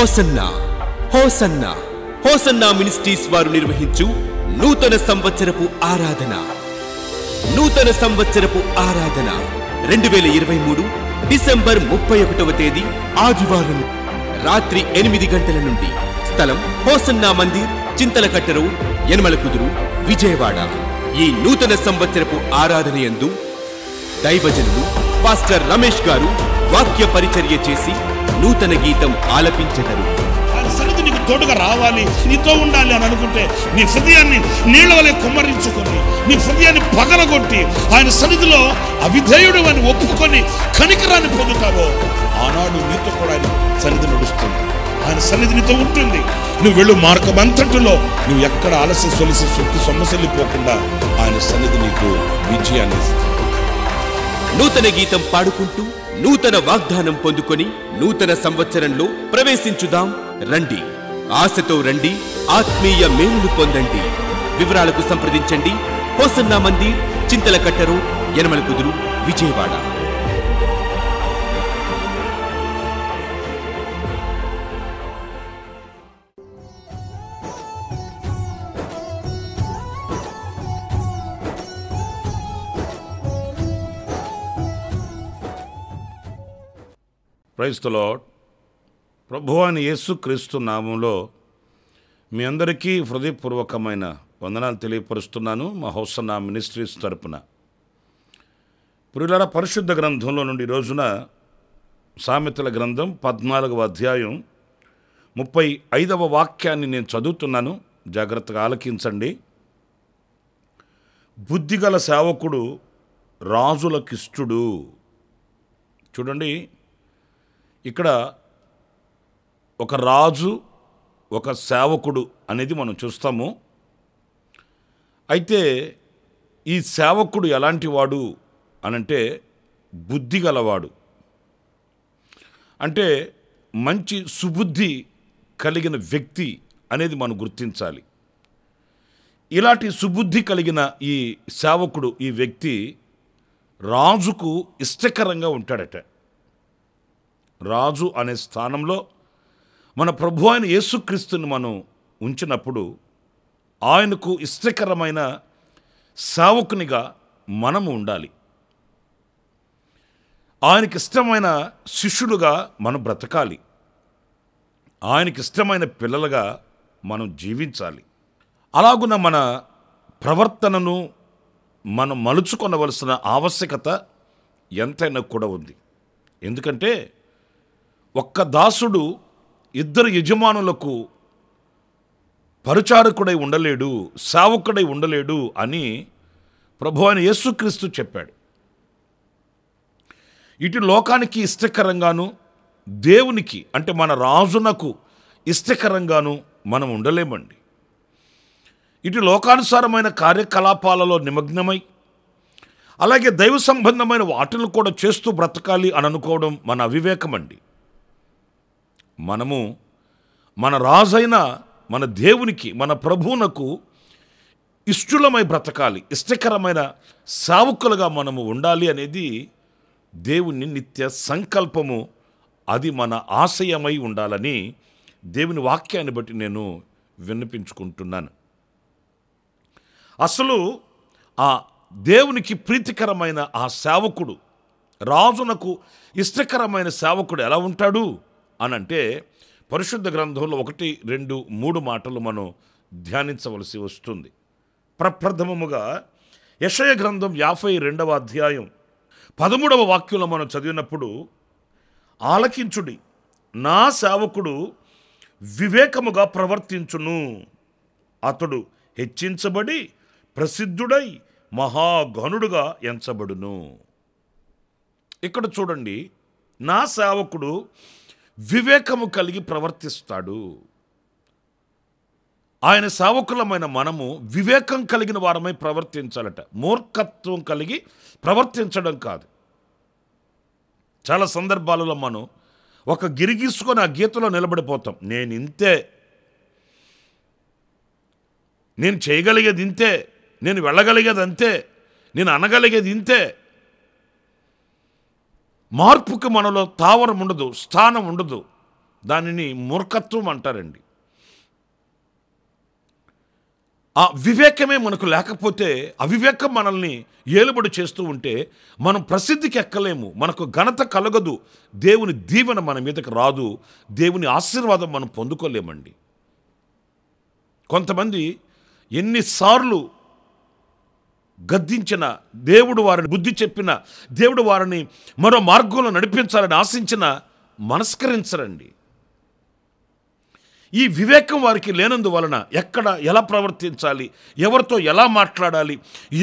Hosanna hosanna hosanna ministries వారు నిర్వహించు నూతన సంవత్సరపు ఆరాధన 2023 డిసెంబర్ 31వ తేదీ ఆదివారం రాత్రి 8 గంటల నుండి. స్థలం హోసన్నా మందిర్, చింతలకట్ట రోడ్, యనమలకుదురు, విజయవాడ. ఈ నూతన సంవత్సరపు ఆరాధన యందు దైవజనులు పాస్టర్ రమేష్ గారు వాక్య పరిచర్య చేసి నూతన గీతం ఆలపించెదరు. సన్నిధి నీకు తోడుగా రావాలి, నీతో ఉండాలి అని అనుకుంటే నీ హృదయాన్ని నీళ్ల వలె కుమ్మరించుకొని, నీ హృదయాన్ని పగలగొట్టి ఆయన సన్నిధిలో అవిధేయుడు అని ఒప్పుకొని కనికరాన్ని పొందుతావో ఆనాడు నీతో కూడా ఆయన సన్నిధి నడుస్తుంది. ఆయన సన్నిధి నీతో ఉంటుంది. నువ్వు వెళ్ళు మార్గం అంతటిలో నువ్వు ఎక్కడ అలసి సొలిసి సొక్కి సొమ్మసెల్లిపోకుండా ఆయన సన్నిధి నీకు విజయాన్ని ఇస్తుంది. నూతన గీతం పాడుకుంటూ నూతన వాగ్దానం పొందుకొని నూతన సంవత్సరంలో ప్రవేశించుదాం. రండి, ఆశతో రండి, ఆత్మీయ మేలును పొందండి. వివరాలకు సంప్రదించండి. Hosanna Mandir, Chinthalakatta road, Yanamalakuduru, Vijayawada. Praise the lord. ప్రభువైన యేసుక్రీస్తు నామంలో మీ అందరికీ హృదయపూర్వకమైన వందనాలు తెలియపరుస్తున్నాను. మా హోసన్నా మినిస్ట్రీస్ తరపున. ప్రియులారా, పరిశుద్ధ గ్రంథంలో నుండి రోజున సామెతల గ్రంథం 14వ అధ్యాయం 35వ వాక్యాన్ని నేను చదువుతున్నాను. జాగ్రత్తగా ఆలకించండి. బుద్ధిగల సేవకుడు రాజులకిష్టుడు. చూడండి, ఇక్కడ ఒక రాజు, ఒక సేవకుడు అనేది మనం చూస్తాము. అయితే ఈ సేవకుడు ఎలాంటి వాడు అనంటే బుద్ధి గలవాడు. అంటే మంచి సుబుద్ధి కలిగిన వ్యక్తి అనేది మనం గుర్తించాలి. ఇలాంటి సుబుద్ధి కలిగిన ఈ సేవకుడు, ఈ వ్యక్తి రాజుకు ఇష్టకరంగా ఉంటాడట. రాజు అనే స్థానంలో మన ప్రభు అయిన యేసుక్రీస్తుని మనం ఉంచినప్పుడు ఆయనకు ఇష్టకరమైన సేవకునిగా మనము ఉండాలి. ఆయనకి ఇష్టమైన శిష్యులుగా మనం బ్రతకాలి. ఆయనకి ఇష్టమైన పిల్లలుగా మనం జీవించాలి. అలాగున మన ప్రవర్తనను మనం మలుచుకొనవలసిన ఆవశ్యకత ఎంతైనా కూడా ఉంది. ఎందుకంటే ఒక్క దాసుడు ఇద్దరు యజమానులకు పరిచారకుడై ఉండలేడు, సేవకుడై ఉండలేడు అని ప్రభువైన యేసుక్రీస్తు చెప్పాడు. ఇటు లోకానికి ఇష్టకరంగాను, దేవునికి అంటే మన రాజునకు ఇష్టకరంగాను మనం ఉండలేమండి. ఇటు లోకానుసారమైన కార్యకలాపాలలో నిమగ్నమై అలాగే దైవ సంబంధమైన వాటిని కూడా చేస్తూ బ్రతకాలి అని అనుకోవడం మన అవివేకం అండి. మనము మన రాజైన మన దేవునికి, మన ప్రభువునకు ఇష్టలమై బ్రతకాలి, ఇష్టకరమైన సేవకులుగా మనము ఉండాలి అనేది దేవుని నిత్య సంకల్పము. అది మన ఆశయమై ఉండాలని దేవుని వాక్యాన్ని బట్టి నేను విన్నపించుకుంటున్నాను. అసలు ఆ దేవునికి ప్రీతికరమైన ఆ సేవకుడు, రాజునకు ఇష్టకరమైన సేవకుడు ఎలా ఉంటాడు అనంటే పరిశుద్ధ గ్రంథంలో 1, 2, 3 మాటలు మనం ధ్యానించవలసి వస్తుంది. ప్రప్రథమముగా యెషయా గ్రంథం 52వ అధ్యాయం 13వ వాక్యంలో మనం చదివినప్పుడు, ఆలకించుడి, నా సేవకుడు వివేకముగా ప్రవర్తించును, అతడు హెచ్చించబడి ప్రసిద్ధుడై మహాగణుడుగా ఎంచబడును. ఇక్కడ చూడండి, నా సేవకుడు వివేకము కలిగి ప్రవర్తిస్తాడు. ఆయన సేవకులమైన మనము వివేకం కలిగిన వారమై ప్రవర్తించాలట. మూర్ఖత్వం కలిగి ప్రవర్తించడం కాదు. చాలా సందర్భాలలో మనం ఒక గిరిగీసుకొని ఆ గీతలో నిలబడిపోతాం. నేను ఇంతే, నేను చేయగలిగేది ఇంతే, నేను వెళ్ళగలిగేది అంతే, నేను అనగలిగేది ఇంతే. మార్పుకి మనలో తావరం ఉండదు, స్థానం ఉండదు. దానిని మూర్ఖత్వం అంటారండి. ఆ వివేకమే మనకు లేకపోతే, అవివేకం మనల్ని ఏలుబడి చేస్తూ ఉంటే మనం ప్రసిద్ధికి ఎక్కలేము, మనకు ఘనత కలగదు, దేవుని దీవెన మన మీదకి రాదు, దేవుని ఆశీర్వాదం మనం పొందుకోలేమండి. కొంతమంది ఎన్నిసార్లు గద్దించిన, దేవుడు వారిని బుద్ధి చెప్పిన, దేవుడు వారిని మరో మార్గంలో నడిపించాలని ఆశించిన మనస్కరించరండి. ఈ వివేకం వారికి లేనందువలన ఎక్కడ ఎలా ప్రవర్తించాలి, ఎవరితో ఎలా మాట్లాడాలి,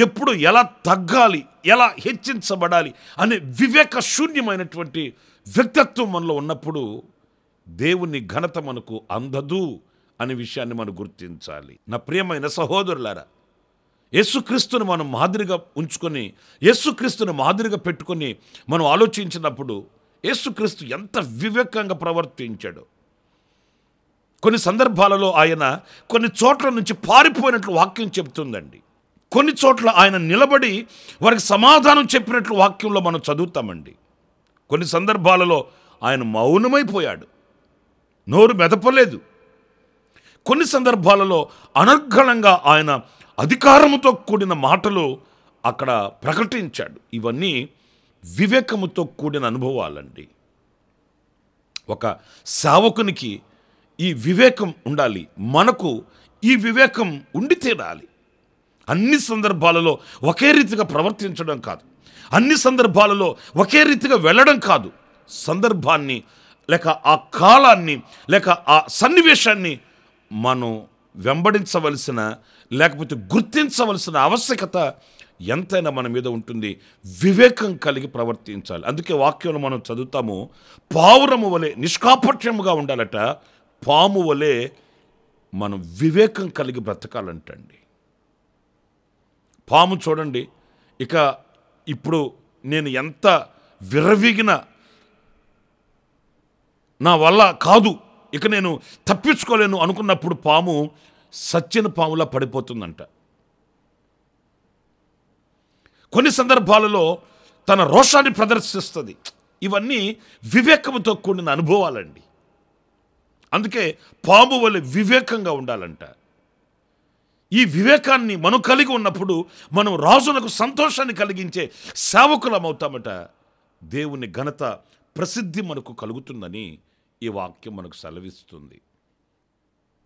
ఎప్పుడు ఎలా తగ్గాలి, ఎలా హెచ్చించబడాలి అనే వివేక శూన్యమైనటువంటి వ్యక్తిత్వం మనలో ఉన్నప్పుడు దేవుని ఘనత మనకు అందదు అనే విషయాన్ని మనం గుర్తించాలి. నా ప్రియమైన సహోదరులారా, యేసుక్రీస్తును మనం మాదిరిగా ఉంచుకొని, యేసుక్రీస్తును మాదిరిగా పెట్టుకొని మనం ఆలోచించినప్పుడు యేసుక్రీస్తు ఎంత వివేకంగా ప్రవర్తించాడు. కొన్ని సందర్భాలలో ఆయన కొన్ని చోట్ల నుంచి పారిపోయినట్లు వాక్యం చెబుతుందండి. కొన్ని చోట్ల ఆయన నిలబడి వారికి సమాధానం చెప్పినట్లు వాక్యంలో మనం చదువుతామండి. కొన్ని సందర్భాలలో ఆయన మౌనమైపోయాడు, నోరు మెదపలేదు. కొన్ని సందర్భాలలో అనర్గళంగా ఆయన అధికారముతో కూడిన మాటలు అక్కడ ప్రకటించాడు. ఇవన్నీ వివేకముతో కూడిన అనుభవాలండి. ఒక సేవకునికి ఈ వివేకం ఉండాలి, మనకు ఈ వివేకం ఉండి తీరాలి. అన్ని సందర్భాలలో ఒకే రీతిగా ప్రవర్తించడం కాదు, అన్ని సందర్భాలలో ఒకే రీతిగా వెళ్ళడం కాదు, సందర్భాన్ని లేక ఆ కాలాన్ని లేక ఆ సన్నివేశాన్ని మనం వెంబడించవలసిన లేకపోతే గుర్తించవలసిన ఆవశ్యకత ఎంతైనా మన మీద ఉంటుంది. వివేకం కలిగి ప్రవర్తించాలి. అందుకే వాక్యంలో మనం చదువుతాము, పావురము వలె నిష్కాపట్యముగా ఉండాలట, పాము వలె మనం వివేకం కలిగి బ్రతకాలంటండి. పాము చూడండి, ఇక ఇప్పుడు నేను ఎంత విర్రవీగిన నా వల్ల కాదు, ఇక నేను తప్పించుకోలేను అనుకున్నప్పుడు పాము సచ్చిన పాములా పడిపోతుందంట. కొన్ని సందర్భాలలో తన రోషాన్ని ప్రదర్శిస్తుంది. ఇవన్నీ వివేకంతో కూడిన అనుభవాలండి. అందుకే పాము వలె వివేకంగా ఉండాలంట. ఈ వివేకాన్ని మనం కలిగి ఉన్నప్పుడు మనం రాజులకు సంతోషాన్ని కలిగించే సేవకులం అవుతామట. దేవుని ఘనత ప్రసిద్ధి మనకు కలుగుతుందని ఈ వాక్యం మనకు సెలవిస్తుంది.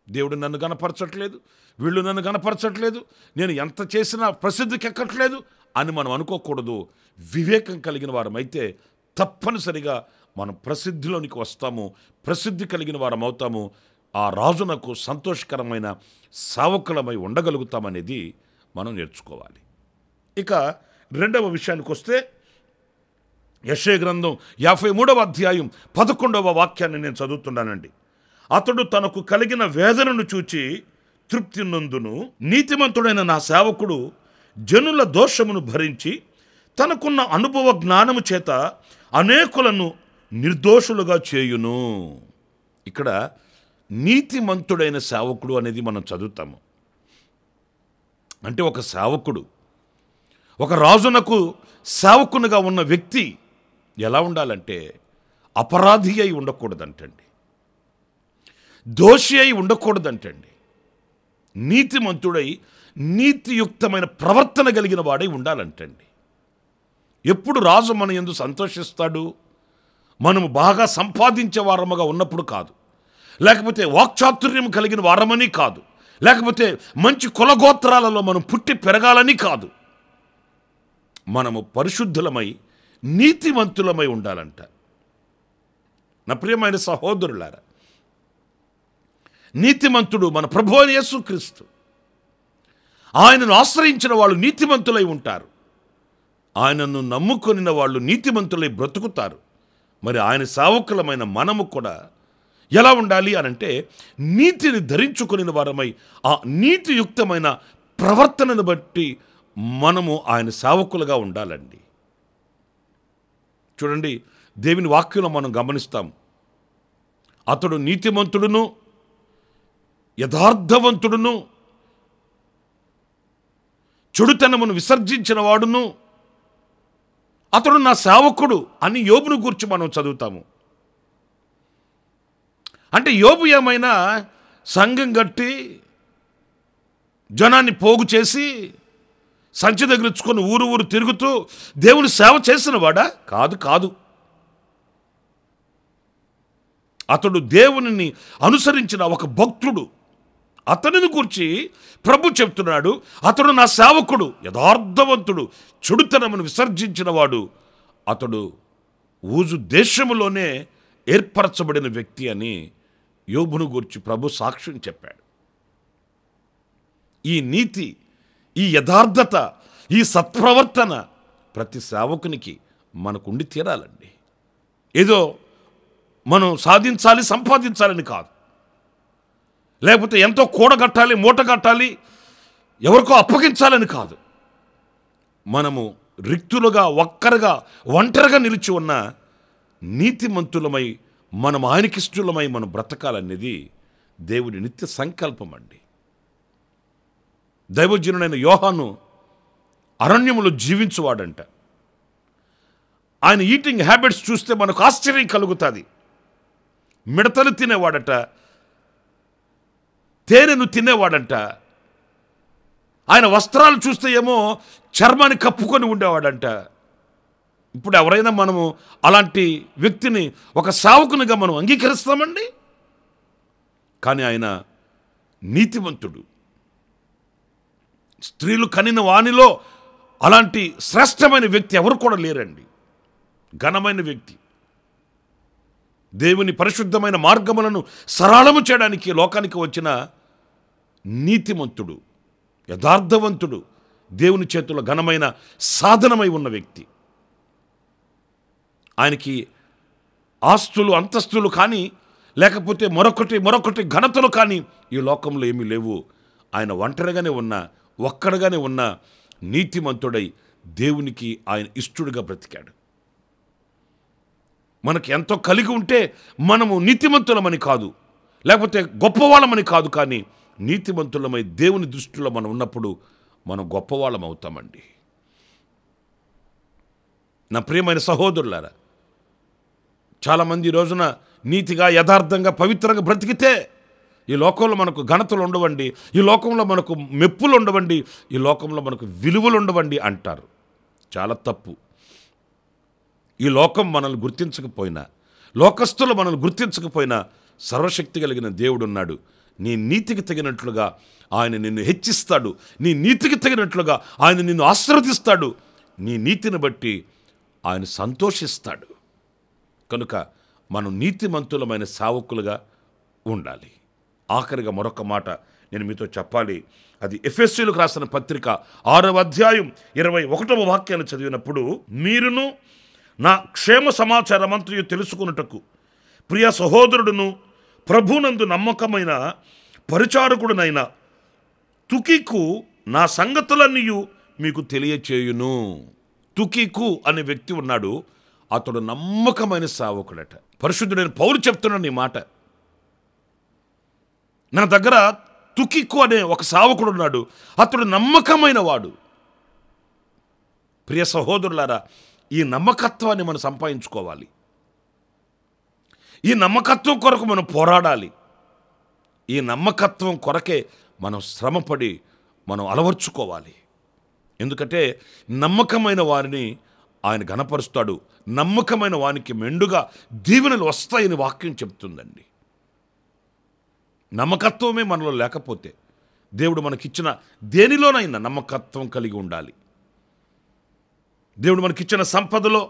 దేవుడు నన్ను గణపరచట్లేదు, వీళ్ళు నన్ను గణపరచట్లేదు, నేను ఎంత చేసినా ప్రసిద్ధికి ఎక్కట్లేదు అని మనం అనుకోకూడదు. వివేకం కలిగిన వారమైతే తప్పనిసరిగా మనం ప్రసిద్ధిలోనికి వస్తాము, ప్రసిద్ధి కలిగిన వారం అవుతాము, ఆ రాజునకు సంతోషకరమైన సేవకులమై ఉండగలుగుతామనేది మనం నేర్చుకోవాలి. ఇక రెండవ విషయానికి వస్తే, యెషయా గ్రంథం 53వ అధ్యాయం 11వ వాక్యాన్ని నేను చదువుతున్నానండి. అతడు తనకు కలిగిన వేదనను చూచి తృప్తి నొందును, నీతిమంతుడైన నా సేవకుడు జనుల దోషమును భరించి తనకున్న అనుభవ జ్ఞానము చేత అనేకులను నిర్దోషులుగా చేయును. ఇక్కడ నీతిమంతుడైన సేవకుడు అనేది మనం చదువుతాము. అంటే ఒక సేవకుడు, ఒక రాజునకు సేవకునిగా ఉన్న వ్యక్తి ఎలా ఉండాలంటే అపరాధి అయి ఉండకూడదంటండి, దోషి అయి ఉండకూడదంటండి. నీతిమంతుడై నీతియుక్తమైన ప్రవర్తన కలిగిన వాడై ఉండాలంటండి. ఎప్పుడు రాజు మన యందు సంతోషిస్తాడు? మనము బాగా సంపాదించే వారముగా ఉన్నప్పుడు కాదు, లేకపోతే వాక్చాతుర్యం కలిగిన వారమని కాదు, లేకపోతే మంచి కులగోత్రాలలో మనం పుట్టి పెరగాలని కాదు. మనము పరిశుద్ధులమై నీతిమంతులమై ఉండాలంట. నా ప్రియమైన సహోదరులారా, నీతిమంతుడు మన ప్రభువైన యేసుక్రీస్తు. ఆయనను ఆశ్రయించిన వాళ్ళు నీతిమంతులై ఉంటారు, ఆయనను నమ్ముకొనిన వాళ్ళు నీతిమంతులై బ్రతుకుతారు. మరి ఆయన సేవకులమైన మనము కూడా ఎలా ఉండాలి అనంటే నీతిని ధరించుకొనిన వారమై ఆ నీతియుక్తమైన ప్రవర్తనను బట్టి మనము ఆయన సేవకులుగా ఉండాలండి. చూడండి, దేవుని వాక్యంలో మనం గమనిస్తాం, అతడు నీతిమంతుడును యథార్థవంతుడును చెడుతనమును విసర్జించిన వాడును, అతడు నా సేవకుడు అని యోబును గూర్చి మనం చదువుతాము. అంటే యోబు ఏమైనా సంఘం కట్టి జనాన్ని పోగు చేసి సంచి దగ్గరించుకొని ఊరు ఊరు తిరుగుతూ దేవుని సేవ చేసిన వాడా? కాదు కాదు. అతడు దేవునిని అనుసరించిన ఒక భక్తుడు. అతనిని గురించి ప్రభు చెప్తున్నాడు, అతడు నా సేవకుడు, యథార్థవంతుడు, చెడుతనమును విసర్జించిన వాడు, అతడు ఊజు దేశములోనే ఏర్పరచబడిన వ్యక్తి అని యోబును గురించి ప్రభు సాక్ష్యం చెప్పాడు. ఈ నీతి, ఈ యథార్థత, ఈ సత్ప్రవర్తన ప్రతి సేవకునికి మనకుండి తీరాలండి. ఏదో మనం సాధించాలి, సంపాదించాలని కాదు, లేకపోతే ఎంతో కూడగట్టాలి, మూట కట్టాలి, ఎవరికో అప్పగించాలని కాదు. మనము రిక్తులుగా, ఒంటరిగా నిలిచి ఉన్న నీతిమంతులమై, మనం ఆయనకిష్టులమై మనం బ్రతకాలనేది దేవుడి నిత్య సంకల్పం అండి. దైవజనుడైన యోహాను అరణ్యములో జీవించువాడంట. ఆయన ఈటింగ్ హ్యాబిట్స్ చూస్తే మనకు ఆశ్చర్యం కలుగుతుంది. మిడతలు తినేవాడట, తేనెను తినేవాడంట. ఆయన వస్త్రాలు చూస్తే ఏమో చర్మాన్ని కప్పుకొని ఉండేవాడంట. ఇప్పుడు ఎవరైనా మనము అలాంటి వ్యక్తిని ఒక సేవకునిగా మనం అంగీకరిస్తామండి? కానీ ఆయన నీతిమంతుడు. స్త్రీలు కనిన వానిలో అలాంటి శ్రేష్టమైన వ్యక్తి ఎవరు కూడా లేరండి. ఘనమైన వ్యక్తి, దేవుని పరిశుద్ధమైన మార్గములను సరళము చేయడానికి లోకానికి వచ్చిన నీతిమంతుడు, యథార్థవంతుడు, దేవుని చేతుల్లో ఘనమైన సాధనమై ఉన్న వ్యక్తి. ఆయనకి ఆస్తులు, అంతస్తులు కానీ, లేకపోతే మరొకటి ఘనతలు కానీ ఈ లోకంలో ఏమీ లేవు. ఆయన ఒక్కడిగానే ఉన్న నీతిమంతుడై దేవునికి ఆయన ఇష్టడుగా బ్రతికాడు. మనకి ఎంతో కలిగి ఉంటే మనము నీతిమంతులమని కాదు, లేకపోతే గొప్పవాళ్ళమని కాదు, కానీ నీతిమంతులమై దేవుని దృష్టిలో మనం ఉన్నప్పుడు మనం గొప్పవాళ్ళం అవుతామండి. నా ప్రియమైన సహోదరులారా, చాలామంది ఈ రోజున నీతిగా, యథార్థంగా, పవిత్రంగా బ్రతికితే ఈ లోకంలో మనకు ఘనతలు ఉండవండి, ఈ లోకంలో మనకు మెప్పులు ఉండవండి, ఈ లోకంలో మనకు విలువలు ఉండవండి అంటారు. చాలా తప్పు. ఈ లోకం మనల్ని గుర్తించకపోయినా, లోకస్తులు మనల్ని గుర్తించకపోయినా సర్వశక్తి కలిగిన దేవుడు ఉన్నాడు. నీ నీతికి తగినట్లుగా ఆయన నిన్ను హెచ్చిస్తాడు, నీ నీతికి తగినట్లుగా ఆయన నిన్ను ఆశీర్వదిస్తాడు, నీ నీతిని బట్టి ఆయన సంతోషిస్తాడు. కనుక మనం నీతిమంతులమైన సేవకులుగా ఉండాలి. ఆఖరిగా మరొక మాట నేను మీతో చెప్పాలి. అది ఎఫెసీయులకు రాసిన పత్రిక 6వ అధ్యాయం 21వ వాక్యాన్ని చదివినప్పుడు, మీరును నా క్షేమ సమాచారమంతయు తెలుసుకొనుటకు ప్రియ సహోదరుడును ప్రభునందు నమ్మకమైన పరిచారకుడునైన తుకికు నా సంగతులన్నీ మీకు తెలియచేయును. తుకికు అనే వ్యక్తి ఉన్నాడు, అతడు నమ్మకమైన సేవకుడట. పరిశుద్ధుడైన పౌలు చెప్తున్నాడు ఈ మాట. నా దగ్గర తుకికు అనే ఒక సేవకుడు ఉన్నాడు, అతడు నమ్మకమైన వాడు. ప్రియ సహోదరులారా, ఈ నమ్మకత్వాన్ని మనం సంపాదించుకోవాలి. ఈ నమ్మకత్వం కొరకు మనం పోరాడాలి. ఈ నమ్మకత్వం కొరకే మనం శ్రమపడి మనం అలవర్చుకోవాలి. ఎందుకంటే నమ్మకమైన వారిని ఆయన ఘనపరుస్తాడు, నమ్మకమైన వానికి మెండుగా దీవెనలు వస్తాయని వాక్యం చెప్తుందండి. నమ్మకత్వమే మనలో లేకపోతే దేవుడు మనకిచ్చిన దేనిలోనైనా నమ్మకత్వం కలిగి ఉండాలి. దేవుడు మనకిచ్చిన సంపదలో,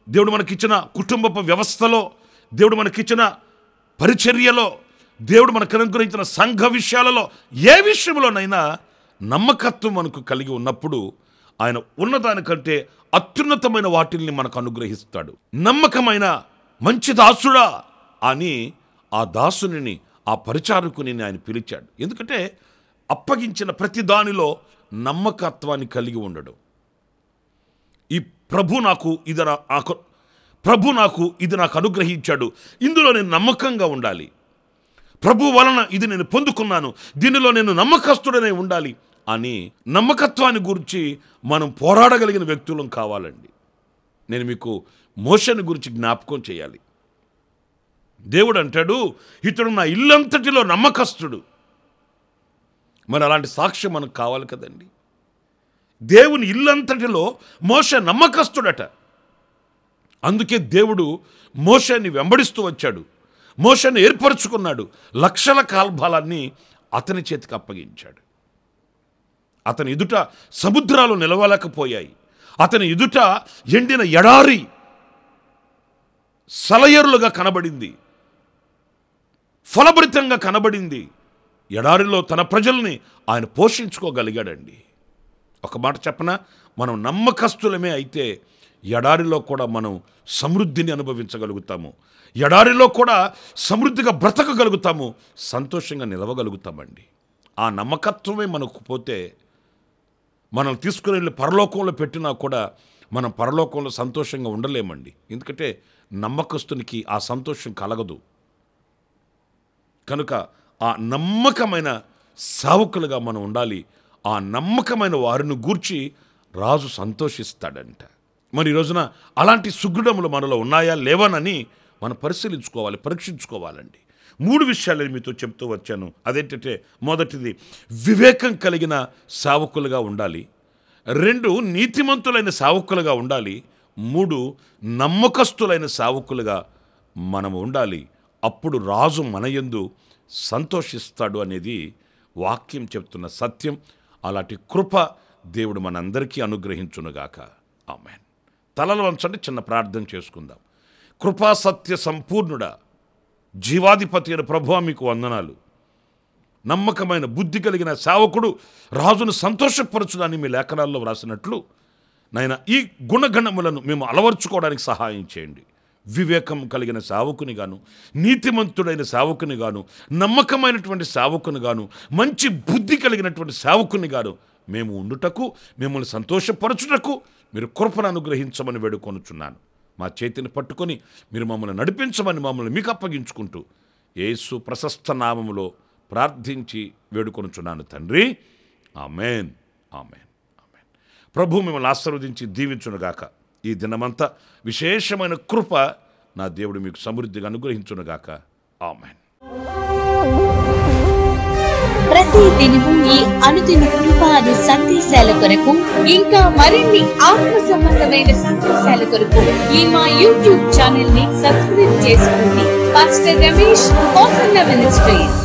దేవుడు మనకిచ్చిన కుటుంబపు వ్యవస్థలో, దేవుడు మనకిచ్చిన పరిచర్యలో, దేవుడు మనకు అనుగ్రహించిన సంఘ విషయాలలో, ఏ విషయంలోనైనా నమ్మకత్వం మనకు కలిగి ఉన్నప్పుడు ఆయన ఉన్నదానికంటే అత్యున్నతమైన వాటిల్ని మనకు అనుగ్రహిస్తాడు. నమ్మకమైన మంచి దాసుడా అని ఆ దాసుని, ఆ పరిచారకుని ఆయన పిలిచాడు. ఎందుకంటే అప్పగించిన ప్రతి దానిలో నమ్మకత్వాన్ని కలిగి ఉండడం. ఈ ప్రభు నాకు ఇది నాకు అనుగ్రహించాడు, ఇందులో నేను నమ్మకంగా ఉండాలి. ప్రభు వలన ఇది నేను పొందుకున్నాను, దీనిలో నేను నమ్మకస్తుడనే ఉండాలి అని నమ్మకత్వాన్ని గురించి మనం పోరాడగలిగిన వ్యక్తులం కావాలండి. నేను మీకు మోషేని గురించి జ్ఞాపకం చేయాలి. దేవుడు అంటాడు, ఇతడు నా ఇల్లంతటిలో నమ్మకస్తుడు. మరి అలాంటి సాక్ష్యం మనకు కావాలి కదండి. దేవుని ఇల్లంతటిలో మోషే నమ్మకస్తుడట. అందుకే దేవుడు మోషేని వెంబడిస్తూ వచ్చాడు, మోషేని ఏర్పరచుకున్నాడు, లక్షల కాల్భాలాన్ని అతని చేతికి అప్పగించాడు. అతని ఎదుట సముద్రాలు నిలవలేకపోయాయి. అతని ఎదుట ఎండిన ఎడారి సలయేరులుగా కనబడింది, ఫలభరితంగా కనబడింది. ఎడారిలో తన ప్రజల్ని ఆయన పోషించుకోగలిగాడండి. ఒక మాట చెప్పనా, మనం నమ్మకస్తులమే అయితే ఎడారిలో కూడా మనం సమృద్ధిని అనుభవించగలుగుతాము, ఎడారిలో కూడా సమృద్ధిగా బ్రతకగలుగుతాము, సంతోషంగా నిలవగలుగుతామండి. ఆ నమ్మకత్వమే మనకు పోతే మనం తీసుకుని వెళ్ళి పరలోకంలో పెట్టినా కూడా మనం పరలోకంలో సంతోషంగా ఉండలేమండి. ఎందుకంటే నమ్మకస్తునికి ఆ సంతోషం కలగదు. కనుక ఆ నమ్మకమైన సేవకులుగా మనం ఉండాలి. ఆ నమ్మకమైన వారిని గూర్చి రాజు సంతోషిస్తాడంట. మరి ఈ రోజున అలాంటి సుగుణములు మనలో ఉన్నాయా లేవనని మనం పరిశీలించుకోవాలి, పరీక్షించుకోవాలండి. 3 విషయాలు మీతో చెప్తూ వచ్చాను. అదేంటంటే, మొదటిది వివేకం కలిగిన సేవకులుగా ఉండాలి, 2 నీతిమంతులైన సేవకులుగా ఉండాలి, 3 నమ్మకస్తులైన సేవకులుగా మనం ఉండాలి. అప్పుడు రాజు మన యందు సంతోషిస్తాడు అనేది వాక్యం చెప్తున్న సత్యం. అలాంటి కృప దేవుడు మనందరికీ అనుగ్రహించునుగాక. ఆమేన్. తలలు వంచండి, చిన్న ప్రార్థన చేసుకుందాం. కృపా సత్య సంపూర్ణుడా, జీవాధిపతి అయిన ప్రభువా, మీకు వందనాలు. నమ్మకమైన బుద్ధి కలిగిన సేవకుడు రాజును సంతోషపరచుదని మీ లేఖనాల్లో వ్రాసినట్లు నాయన ఈ గుణగణములను మేము అలవర్చుకోవడానికి సహాయం చేయండి. వివేకం కలిగిన సేవకుని గాను, నీతిమంతుడైన సేవకుని గాను, నమ్మకమైనటువంటి సేవకుని గాను, మంచి బుద్ధి కలిగినటువంటి సేవకుని గాను మేము ఉండుటకు, మిమ్మల్ని సంతోషపరచుటకు మీరు కృపను అనుగ్రహించమని వేడుకొనుచున్నాను. మా చేతిని పట్టుకొని మీరు మమ్మల్ని నడిపించమని మమ్మల్ని మీకు అప్పగించుకుంటూ యేసు ప్రశస్త నామములో ప్రార్థించి వేడుకొనుచున్నాను తండ్రి. ఆమేన్, ఆమేన్, ఆమేన్. ప్రభు మిమ్మల్ని ఆశీర్వదించి దీవించునుగాక. ఈ దినమంతా విశేషమైన కృప నా దేవుడు మీకు సమృద్ధిగా అనుగ్రహించునుగాక. ఆమేన్. ప్రతి దినము ఈ అనుదిన కృపాను సందేశాల కొరకు, ఇంకా మరిన్ని ఆత్మ సంబంధమైన సందేశాల కొరకు ఈ మా యూట్యూబ్ ఛానల్ ని సబ్స్క్రైబ్ చేసుకోండి. Pastor Ramesh hosanna ministries.